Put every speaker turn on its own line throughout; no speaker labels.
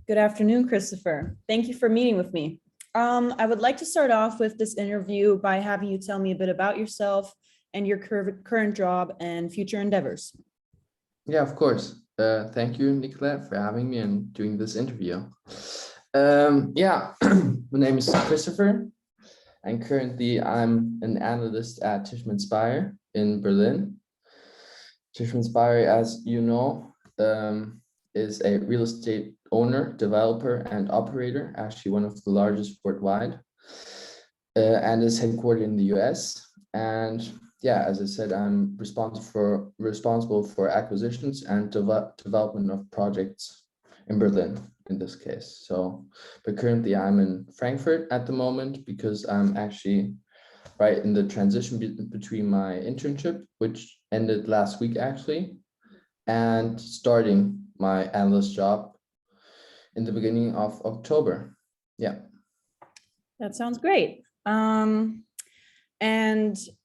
Good afternoon, Christopher. Thank you for meeting with me. I would like to start off with this interview by having you tell me a bit about yourself and your current job and future endeavors.
Yeah, of course. Thank you, Nicolette, for having me and doing this interview. Yeah, my name is Christopher, and currently I'm an analyst at Tishman Speyer in Berlin. Tishman Speyer, as you know, is a real estate owner, developer, and operator, actually one of the largest worldwide, and is headquartered in the US. And yeah, as I said, I'm responsible for acquisitions and development of projects in Berlin in this case. So, but currently I'm in Frankfurt at the moment because I'm actually right in the transition between my internship, which ended last week actually, and starting my analyst job in the beginning of October. Yeah.
That sounds great. And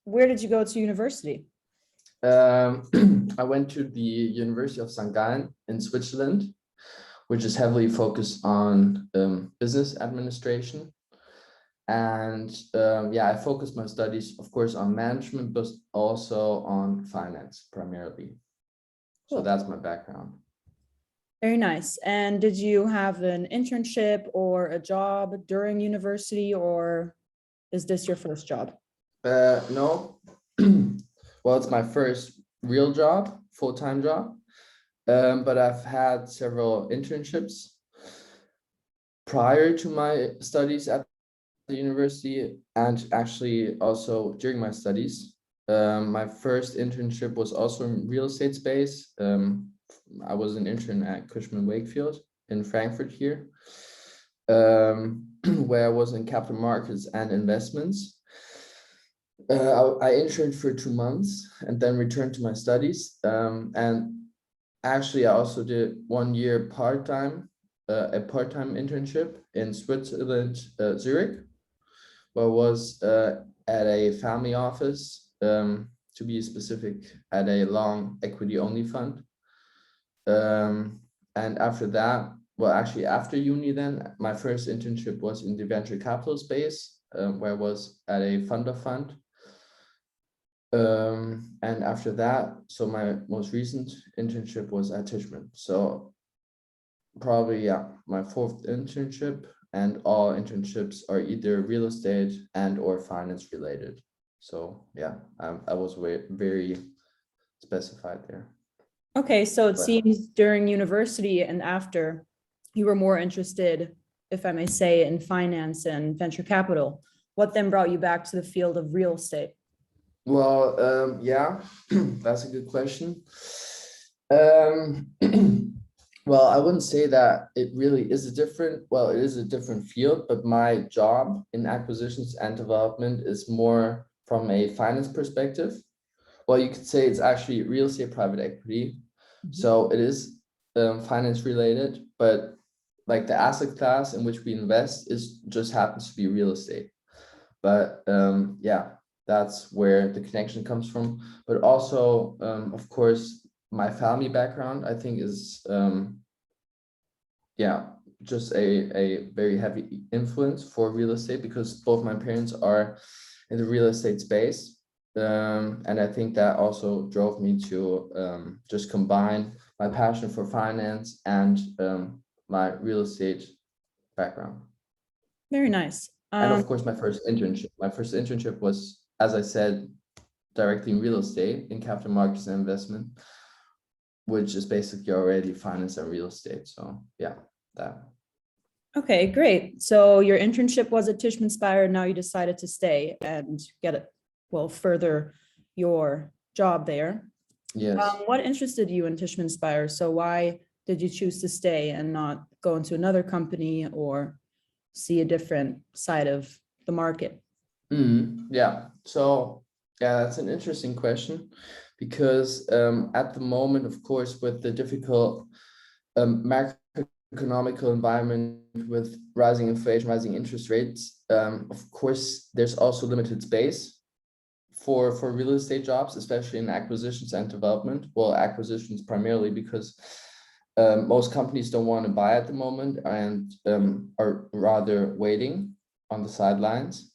where did you go to university?
I went to the University of St. Gallen in Switzerland, which is heavily focused on business administration. And yeah, I focused my studies, of course, on management, but also on finance primarily. So
Cool.
that's my background.
Very nice. And did you have an internship or a job during university, or is this your first job?
No. Well, it's my first real job, full-time job. But I've had several internships prior to my studies at the university, and actually also during my studies. My first internship was also in real estate space. I was an intern at Cushman Wakefield in Frankfurt here, where I was in capital markets and investments. I interned for 2 months and then returned to my studies. And actually, I also did 1 year a part-time internship in Switzerland, Zurich, where I was at a family office, to be specific, at a long equity only fund. And after that, well, actually after uni then, my first internship was in the venture capital space, where I was at a fund of fund. And after that, so my most recent internship was at Tishman. So probably, yeah, my fourth internship, and all internships are either real estate and or finance related. So yeah, I was very specified there.
Okay, so it
But
seems during university and after, you were more interested, if I may say, in finance and venture capital. What then brought you back to the field of real estate?
well, yeah, that's a good question. Um, well, I wouldn't say that it really is it is a different field, but my job in acquisitions and development is more from a finance perspective. Well, you could say it's actually real estate private equity. So it is finance related, but like the asset class in which we invest is just happens to be real estate. But yeah, that's where the connection comes from. But also, of course, my family background, I think, is yeah, just a very heavy influence for real estate because both my parents are in the real estate space. And I think that also drove me to just combine my passion for finance and my real estate background.
Very nice.
And of course, my first internship. My first internship was, as I said, directly in real estate, in capital markets and investment, which is basically already finance and real estate. So yeah, that.
Okay, great. So your internship was at Tishman Speyer. Now you decided to stay and get it, well, further your job there.
Yes.
What interested you in Tishman Speyer? So why did you choose to stay and not go into another company or see a different side of the market?
Yeah. So yeah, that's an interesting question because at the moment, of course, with the difficult macroeconomical environment with rising inflation, rising interest rates, of course, there's also limited space for real estate jobs, especially in acquisitions and development. Well, acquisitions primarily because most companies don't want to buy at the moment and are rather waiting on the sidelines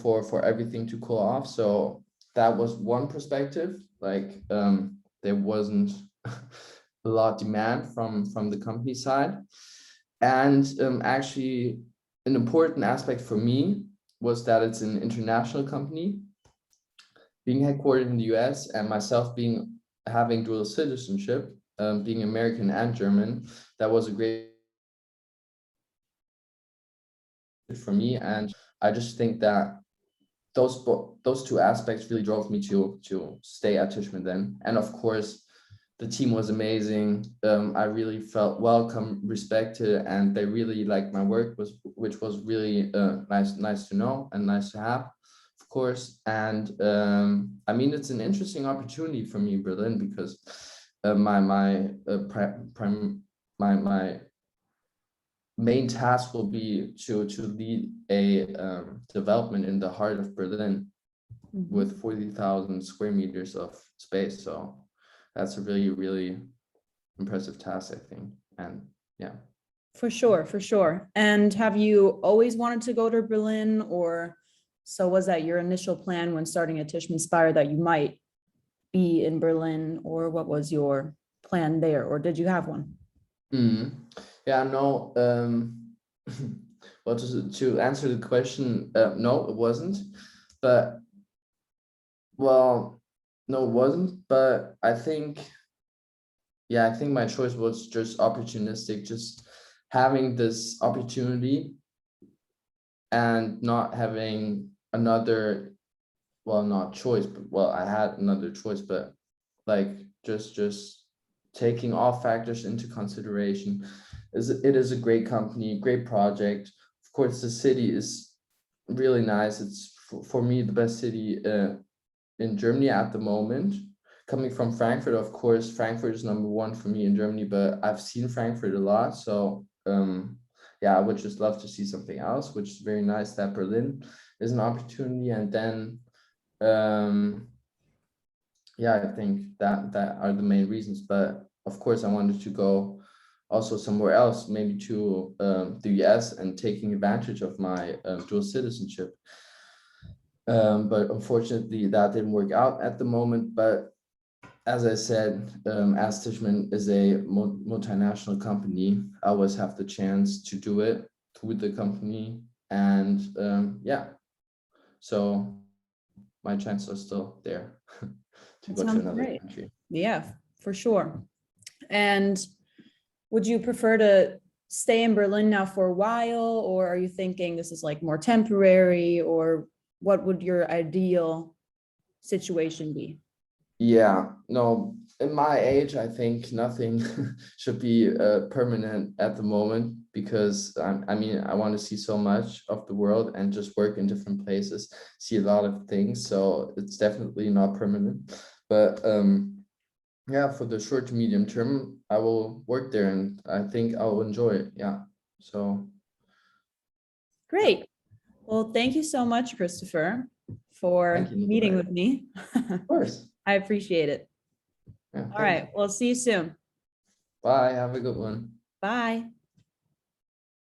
for everything to cool off. So that was one perspective. Like there wasn't a lot of demand from the company side, and actually an important aspect for me was that it's an international company, being headquartered in the US, and myself having dual citizenship, being American and German. That was a great for me, and I just think that those two aspects really drove me to stay at Tishman then. And of course, the team was amazing. I really felt welcome, respected, and they really liked my work, which was really nice to know and nice to have, of course. And I mean, it's an interesting opportunity for me in Berlin, because my main task will be to lead a development in the heart of Berlin with 40,000 square meters of space. So that's a really, really impressive task, I think. And yeah.
For sure, for sure. And have you always wanted to go to Berlin, or so was that your initial plan when starting at Tishman Speyer that you might be in Berlin, or what was your plan there, or did you have one?
Yeah, no. Well, to answer the question, no, it wasn't. But well, no, it wasn't. But I think, yeah, I think my choice was just opportunistic, just having this opportunity and not having another, well, not choice, but well, I had another choice, but like just taking all factors into consideration. It is a great company, great project. Of course, the city is really nice. It's for me the best city in Germany at the moment. Coming from Frankfurt, of course, Frankfurt is number one for me in Germany, but I've seen Frankfurt a lot. So yeah, I would just love to see something else, which is very nice that Berlin is an opportunity. And then yeah, I think that are the main reasons. But of course, I wanted to go also somewhere else, maybe to the US, and taking advantage of my dual citizenship. But unfortunately, that didn't work out at the moment. But as I said, as Tishman is a multinational company, I always have the chance to do it through the company. And yeah, so my chances are still there to
That
go to
sounds
another
great.
country.
Yeah, for sure. And would you prefer to stay in Berlin now for a while, or are you thinking this is like more temporary, or what would your ideal situation be?
Yeah, no, in my age, I think nothing should be permanent at the moment, because I mean, I want to see so much of the world and just work in different places, see a lot of things. So it's definitely not permanent. But yeah, for the short to medium term, I will work there, and I think I will enjoy it. Yeah. So
Great. Well, thank you so much, Christopher,
thank
for
you,
meeting
Nicolette.
with me.
Of course.
I appreciate it.
Yeah,
All
thanks.
right. Well, see you soon.
Bye. Have a good one.
Bye.